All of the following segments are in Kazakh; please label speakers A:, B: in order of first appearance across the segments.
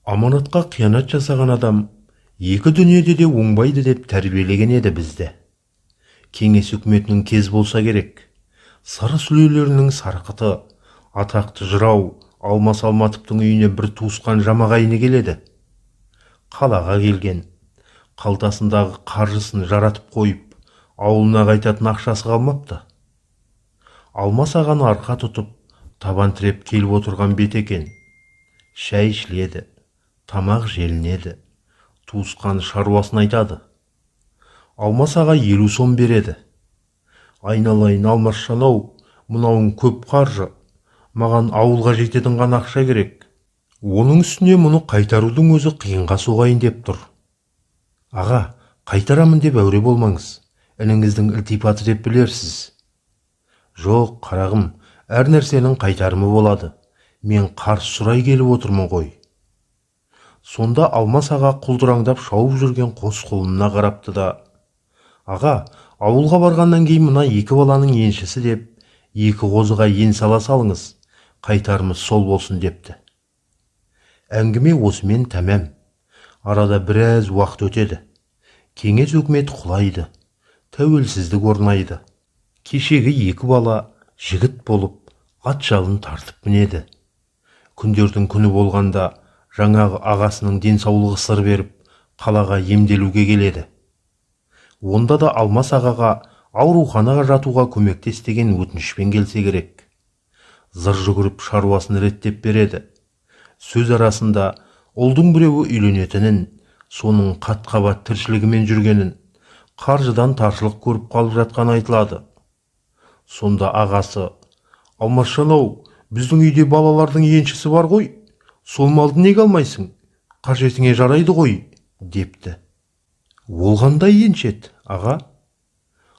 A: Аманатқа қиянат жасаған адам екі дүниеде де оңбайды деп тәрбиелеген еді бізді. Кеңес үкіметінің кез болса керек. Сары сүлейлерінің сарқыты, атақты жырау Алмас Алматовтың үйіне бір туысқан жамағайыны келеді. Қалаға келген, қалтасындағы қаржысын жаратып қойып, ауылына қайтатын ақшасы қалмапты. Алмас ағаны арқа тұтып, табан тіреп келіп отырған бет екен. Шәй ішіледі, тамақ желінеді, туысқан шаруасын айтады. Алмас аға 50 сом береді. Айналайын Алмасжан-ау, мынауың көп қаржы, маған ауылға жететін ғана ақша керек. Оның үстіне мұны қайтарудың өзі қиынға соғайын деп тұр. Аға, қайтарамын деп әуре болмаңыз, ініңіздің ілтипаты деп білерсіз. Жоқ, қарағым, әр нәрсенің қайтарымы болады. Мен қарыз сұрай келіп отырмын ғой. Сонда Алмас аға құлдыраңдап шауып жүрген қос қолына қарапты да: аға, ауылға барғаннан кейін мына екі баланың еншісі деп, екі қозыға ен сала салыңыз, қайтарымыз сол болсын депті. Әңгіме осымен тәмам. Арада біраз уақыт өтеді. Кеңес үкіметі құлайды, тәуелсіздік орнайды. Кешегі екі бала жігіт болып, ат жалын тартып мінеді. Күндердің күні болғанда жаңағы ағасының денсаулығы сыр беріп, қалаға емделуге келеді. Онда да Алмас ағаға ауруханаға жатуға көмектес деген өтінішпен келсе керек. Зыр жүгіріп шаруасын реттеп береді. Сөз арасында ұлдың біреуі үйленетінін, соның қат-қабат тіршілігімен жүргенін, қаржыдан таршылық көріп қалып жатқан айтылады. Сонда ағасы: Алмасжан-ау, біздің үйде балалардың еншісі бар ғой, сол малды неге алмайсың? Қажетіңе жарайды ғой, депті. Ол қандай еншет, аға?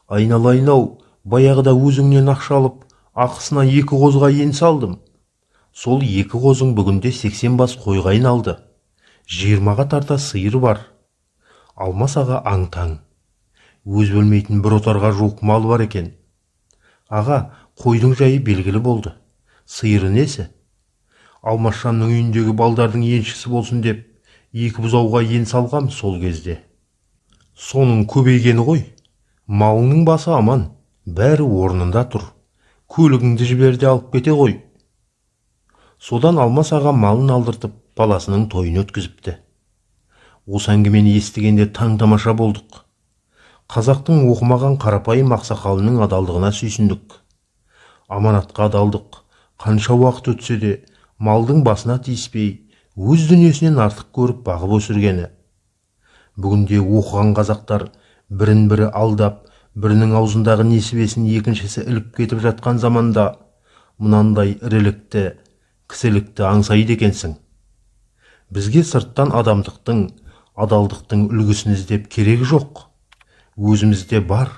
A: Айналайын-ау, баяғыда өзіңнен ақша алып, ақысына екі қозыға ен салдым. Сол екі қозың бүгінде 80 бас қойға айналды. 20-ға тарта сиыр бар. Алмас аға аң-таң. Өз білмейтін бір отарға жуық мал бар екен. Аға, қойдың жайы белгілі болды. Сиыры несі? Алмасжанның үйіндегі балдардың еншісі болсын деп, екі бұзауға ен салғам сол кезде. Соның көбейгені ғой. Малыңның басы аман, бәрі орнында тұр. Көлігіңді жіберде алып кете ғой. Содан Алмас аға малын алдыртып, баласының тойын өткізіпті. Осы әңгімені естігенде таң-тамаша болдық. Қазақтың оқымаған қарапайым ақсақалының адалдығына сүйсіндік. Аманатқа адалдық, қанша уақыт өтсе де, малдың басына тиіспей, өз дүниесінен артық көріп бағып өсіргені. Бүгінде оқыған қазақтар бірін-бірі алдап, бірінің аузындағы несібесін екіншісі іліп кетіп жатқан заманда, мұнандай ірілікті, кісілікті аңсайды екенсің. Бізге сырттан адамдықтың, адалдықтың үлгісін іздеп керек жоқ. Өзімізде бар,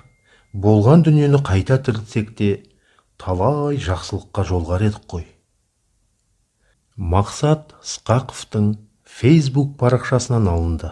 A: болған дүниені қайта тірілтсек те, талай жақсылыққа жолғар едік қой. Мақсат Ысқақовтың Facebook парақшасынан алынды.